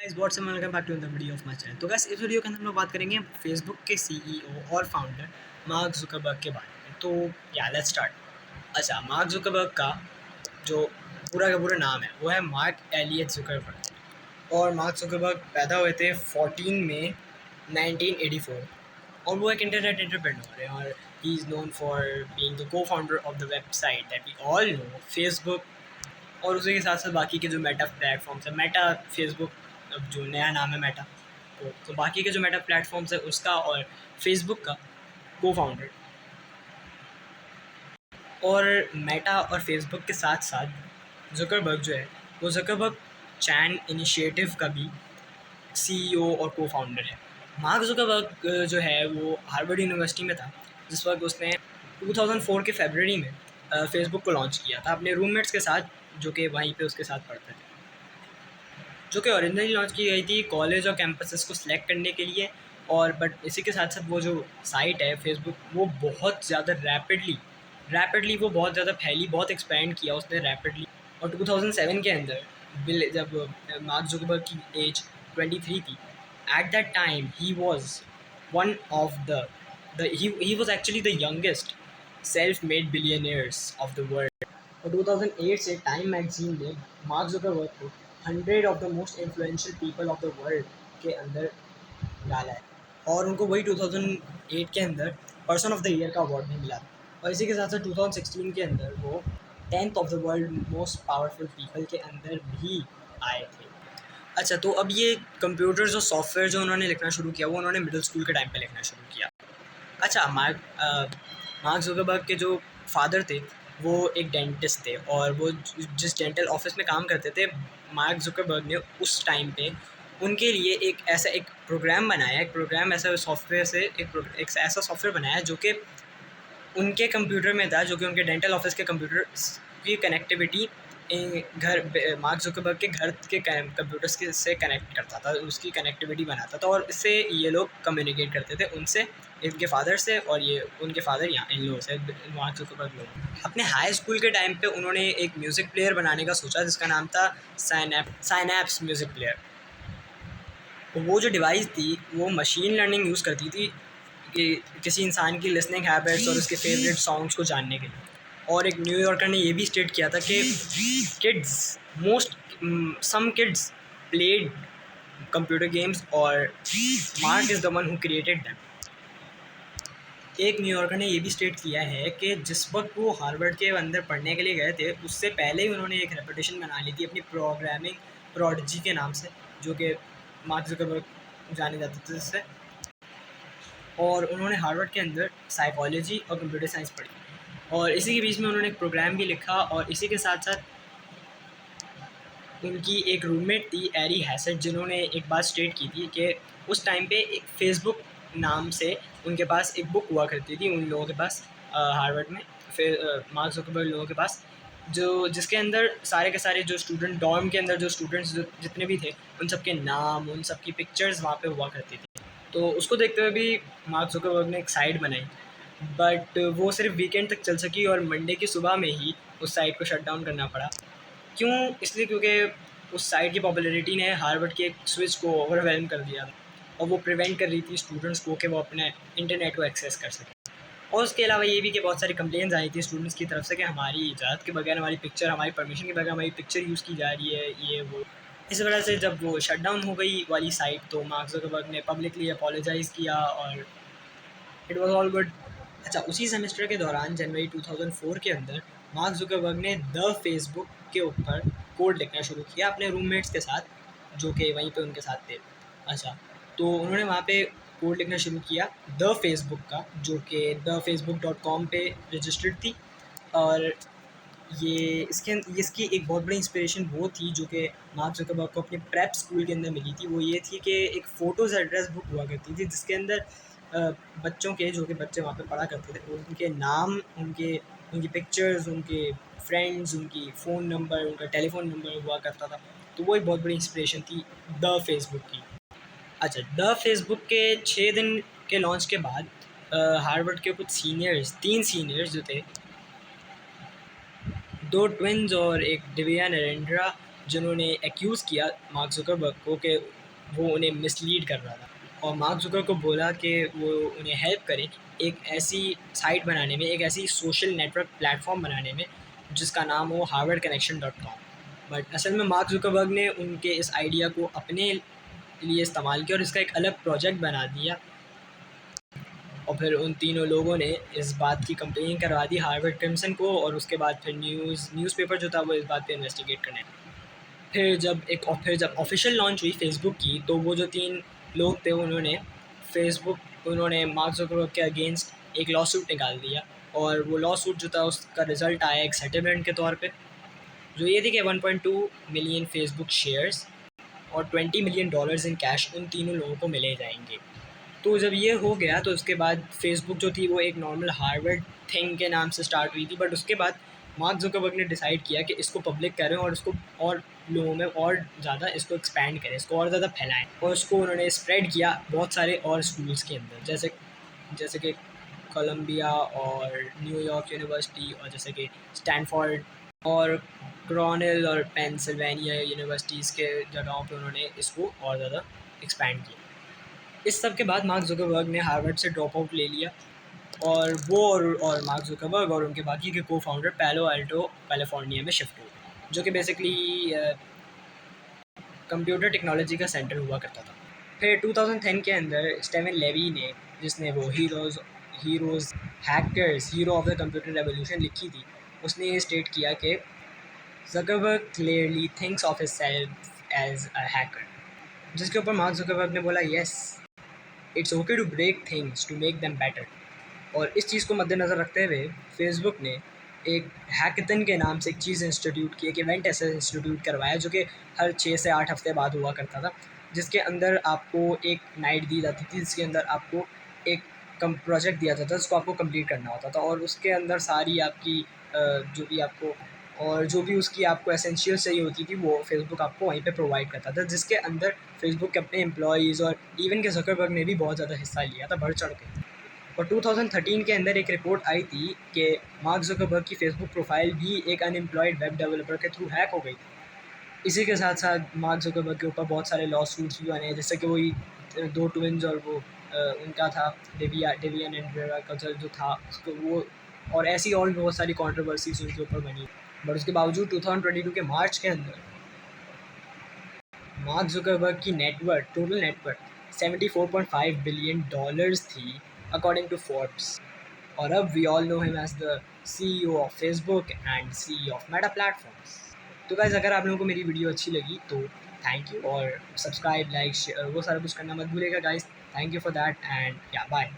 Guys what's up, welcome back to the video of my channel. तो guys इस video के अंदर हम लोग बात करेंगे फेसबुक के सीईओ और फाउंडर मार्क जुकरबर्ग के बारे में। तो या लेट्स स्टार्ट। अच्छा, मार्क जुकरबर्ग का जो पूरा का पूरा नाम है वो है मार्क एलियट जुकरबर्ग। और मार्क जुकरबर्ग पैदा हुए थे 14 मई 1984 और वो एक इंटरनेट एंटरप्रेन्योर है और he is known for being the co founder of the website that we all know Facebook. और उसी के साथ साथ बाकी के जो मेटा प्लेटफॉर्म्स है, मेटा फेसबुक अब जो नया नाम है मेटा, तो बाकी के जो मेटा प्लेटफॉर्म्स है उसका और फेसबुक का को फाउंडर। और मेटा और फेसबुक के साथ साथ जुकरबर्ग जो है वो जुकरबर्ग चैन इनिशिएटिव का भी सीईओ और को फाउंडर है। मार्क जुकरबर्ग जो है वो हार्वर्ड यूनिवर्सिटी में था जिस वक्त उसने 2004 के फरवरी में फेसबुक को लॉन्च किया था अपने रूममेट्स के साथ, जो कि वहीं पे उसके साथ पढ़ते थे। जो कि ओरिजिनली लॉन्च की गई थी कॉलेज और कैंपसेस को सिलेक्ट करने के लिए। और बट इसी के साथ साथ वो जो साइट है फेसबुक वो बहुत ज़्यादा रैपिडली वो बहुत ज़्यादा फैली, बहुत एक्सपेंड किया उसने रैपिडली। और 2007 के अंदर जब मार्क जुकरबर्ग की एज 23 थी, at that time he was one of the he was actually the youngest self made billionaires of the world. और 2008 से टाइम मैगजीन ने मार्क जुकरबर्ग को 100 of the most influential people of the world के अंदर डाला है। और उनको वही 2008 के अंदर पर्सन ऑफ द ईयर का अवार्ड भी मिला। और इसी के साथ साथ 2016 के अंदर वो 10th of the world most powerful people के अंदर भी आए थे। अच्छा, तो अब ये कंप्यूटर्स और सॉफ्टवेयर जो उन्होंने लिखना शुरू किया वो उन्होंने मिडिल स्कूल के टाइम पे लिखना शुरू किया। अच्छा, मार्क जुकरबर्ग के जो फादर थे वो एक डेंटिस्ट थे और वो जिस डेंटल ऑफिस में काम करते थे, मार्क जुकरबर्ग ने उस टाइम पे उनके लिए एक प्रोग्राम बनाया, एक प्रोग्राम ऐसा सॉफ्टवेयर से एक ऐसा सॉफ्टवेयर बनाया जो कि उनके कंप्यूटर में था, जो कि उनके डेंटल ऑफिस के कंप्यूटर की कनेक्टिविटी मार्क जुकरबर्ग के घर के कंप्यूटर्स के से कनेक्ट करता था, उसकी कनेक्टिविटी बनाता था और इससे ये लोग कम्युनिकेट करते थे उनसे, इनके फादर से, और ये उनके फादर यहाँ इन लोगों से, मार्क जुकरबर्ग लोग। अपने हाई स्कूल के टाइम पे उन्होंने एक म्यूज़िक प्लेयर बनाने का सोचा जिसका नाम था साइनैप्स म्यूज़िक प्लेयर। वो जो डिवाइस थी वो मशीन लर्निंग यूज़ करती थी कि किसी इंसान की लिसनिंग हैबिट्स और उसके फेवरेट सॉन्ग्स को जानने के लिए। और एक न्यूयॉर्कर ने ये भी स्टेट किया था कि kids most some kids played computer games और Mark is the one who created them. एक न्यूयॉर्कर ने ये भी स्टेट किया है कि जिस वक्त वो हार्वर्ड के अंदर पढ़ने के लिए गए थे उससे पहले ही उन्होंने एक रेपुटेशन बना ली थी अपनी प्रोग्रामिंग प्रोडिजी के नाम से, जो कि मार्क जुकरबर्ग जाने जाते थे जिससे। और उन्होंने हार्वर्ड के अंदर साइकोलॉजी और कंप्यूटर साइंस पढ़ी और इसी के बीच में उन्होंने एक प्रोग्राम भी लिखा। और इसी के साथ साथ उनकी एक रूममेट थी एरी हैसेट, जिन्होंने एक बात स्टेट की थी कि उस टाइम पे एक फेसबुक नाम से उनके पास एक बुक हुआ करती थी उन लोगों के पास, हार्वर्ड में, फिर मार्क जुकरबर्ग लोगों के पास, जो जिसके अंदर सारे के सारे जो स्टूडेंट डॉर्म के अंदर जो स्टूडेंट्स जितने भी थे उन सब के नाम, उन सब की पिक्चर्स वहाँ पे हुआ करती थी। तो उसको देखते हुए भी मार्क जुकरबर्ग ने एक साइट बनाई, बट वो सिर्फ वीकेंड तक चल सकी और मंडे की सुबह में ही उस साइट को शट डाउन करना पड़ा। क्यों? इसलिए क्योंकि उस साइट की पॉपुलैरिटी ने हार्वर्ड के एक स्विच को ओवरवेलम कर दिया था और वो प्रिवेंट कर रही थी स्टूडेंट्स को कि वो अपने इंटरनेट को एक्सेस कर सकें। और उसके अलावा ये भी कि बहुत सारी कंप्लेंट्स आई थी स्टूडेंट्स की तरफ से कि हमारी इजाज़त के बगैर, हमारी परमिशन के बगैर हमारी पिक्चर यूज़ की जा रही है, ये वो। इस वजह से जब वो शट डाउन हो गई वाली साइट तो मार्क जुकरबर्ग ने पब्लिकली अपोलोजाइज़ किया और इट वाज ऑल गुड। अच्छा, उसी सेमेस्टर के दौरान जनवरी 2004 के अंदर मार्क जुकरबर्ग ने द फेसबुक के ऊपर कोड लिखना शुरू किया अपने रूममेट्स के साथ, जो कि वहीं पे उनके साथ थे। अच्छा, तो उन्होंने वहाँ पे कोड लिखना शुरू किया द फेसबुक का, जो कि thefacebook.com पे रजिस्टर्ड थी। और ये इसकी एक बहुत बड़ी इंस्पिरेशन वो थी जो कि मार्क जुकरबर्ग को अपने प्रेप स्कूल के अंदर मिली थी। वो ये थी कि एक फ़ोटोज़ एड्रेस बुक हुआ करती थी जिसके अंदर बच्चों के, जो कि बच्चे वहाँ पे पढ़ा करते थे, उनके नाम, उनकी पिक्चर्स, उनके फ्रेंड्स, उनकी फ़ोन नंबर, उनका टेलीफ़ोन नंबर हुआ करता था। तो वो एक बहुत बड़ी इंस्पिरेशन थी द फेसबुक की। अच्छा, द फेसबुक के 6 दिन के लॉन्च के बाद हार्वर्ड के कुछ सीनियर्स, 3 सीनियर्स जो थे, 2 ट्विन्स और एक दिव्या नरेंद्रा, जिन्होंने एक्यूज़ किया मार्क जुकरबर्ग को कि वो उन्हें मिसलीड कर रहा था, और मार्क जुकर को बोला कि वो उन्हें हेल्प करें एक ऐसी साइट बनाने में, एक ऐसी सोशल नेटवर्क प्लेटफॉर्म बनाने में जिसका नाम हो harvardconnection.com। बट असल में मार्क जुकरबर्ग ने उनके इस आइडिया को अपने लिए इस्तेमाल किया और इसका एक अलग प्रोजेक्ट बना दिया, और फिर उन तीनों लोगों ने इस बात की कंप्लेन करवा दी हार्वर्ड क्रिम्सन को, और उसके बाद फिर न्यूज़पेपर जो था वो इस बात पे इन्वेस्टिगेट करने लगा। फिर जब ऑफिशियल लॉन्च हुई फेसबुक की, तो वो जो 3 लोग थे उन्होंने मार्क जुकरबर्ग के अगेंस्ट एक लॉ सूट निकाल दिया, और वो लॉ सूट जो था उसका रिज़ल्ट आया एक सेटलमेंट के तौर पे, जो ये थी कि 1.2 मिलियन फेसबुक शेयर्स और $20 मिलियन इन कैश उन तीनों लोगों को मिले जाएंगे। तो जब ये हो गया तो उसके बाद फेसबुक जो थी वो एक नॉर्मल हार्वर्ड थिंग के नाम से स्टार्ट हुई थी, बट उसके बाद मार्क जुकरबर्ग ने डिसाइड किया कि इसको पब्लिक करें और इसको और लोगों में और ज़्यादा इसको एक्सपैंड करें, इसको और ज़्यादा फैलाएं, और उसको उन्होंने स्प्रेड किया बहुत सारे और स्कूल्स के अंदर, जैसे जैसे कि कोलंबिया और न्यूयॉर्क यूनिवर्सिटी, और जैसे कि स्टैनफोर्ड और क्रॉनेल और पेंसिल्वेनिया यूनिवर्सिटीज़ के जगहों पे उन्होंने इसको और ज़्यादा एक्सपैंड किया। इस सब के बाद मार्क जुकरबर्ग ने हार्वर्ड से ड्रॉप आउट ले लिया, और वो और मार्क जुकरबर्ग और उनके बाकी के को फाउंडर पैलो अल्टो कैलिफोर्निया में शिफ्ट हो गए, जो कि बेसिकली कंप्यूटर टेक्नोलॉजी का सेंटर हुआ करता था। फिर 2010 के अंदर स्टीवन लेवी ने, जिसने वो heroes hackers hero of the computer revolution लिखी थी, उसने ये स्टेट किया कि Zuckerberg clearly thinks of himself as a hacker, जिसके ऊपर मार्क जुकरबर्ग ने बोला yes, it's okay to break things to make them better. और इस चीज़ को मद्देनज़र रखते हुए फेसबुक ने एक हैकेथन के नाम से एक चीज़ इंस्टीट्यूट की, एक इवेंट ऐसा इंस्टीट्यूट करवाया जो कि हर 6 से 8 हफ्ते बाद हुआ करता था, जिसके अंदर आपको एक नाइट दी जाती थी, जिसके अंदर आपको एक प्रोजेक्ट दिया जाता था जिसको आपको कंप्लीट करना होता था, और उसके अंदर सारी आपकी जो भी आपको और जो भी उसकी आपको एसेंशियल चाहिए होती थी वो फेसबुक आपको वहीं पे प्रोवाइड करता था, जिसके अंदर फेसबुक के अपने एम्प्लॉयज़ और इवन के जुकरबर्ग ने भी बहुत ज़्यादा हिस्सा लिया था, बढ़ चढ़ के। और 2013 के अंदर एक रिपोर्ट आई थी कि मार्क जुकरबर्ग की फेसबुक प्रोफाइल भी एक अनएम्प्लॉयड वेब डेवलपर के थ्रू हैक हो गई थी। इसी के साथ साथ मार्क जुकरबर्ग के ऊपर बहुत सारे लॉ सूट्स भी बने, जैसे कि वही 2 ट्विन्स और वो उनका था डेवियन एंड वेरा का जो था उसको वो, और ऐसी और भी बहुत सारी कंट्रोवर्सीज उनके ऊपर बनी। बट उसके बावजूद 2022 के मार्च के अंदर मार्क जुकरबर्ग की नेटवर्थ टोटल नेटवर्थ $74.5 बिलियन थी, अकॉर्डिंग टू फोर्ब्स। और अब we all know him as the CEO of Facebook and CEO of Meta platforms. तो गाइस, अगर आप लोगों को मेरी वीडियो अच्छी लगी तो थैंक यू, और सब्सक्राइब, लाइक, शेयर, वो सारा कुछ करना मत भूलिएगा guys. Thank you for that and या बाय।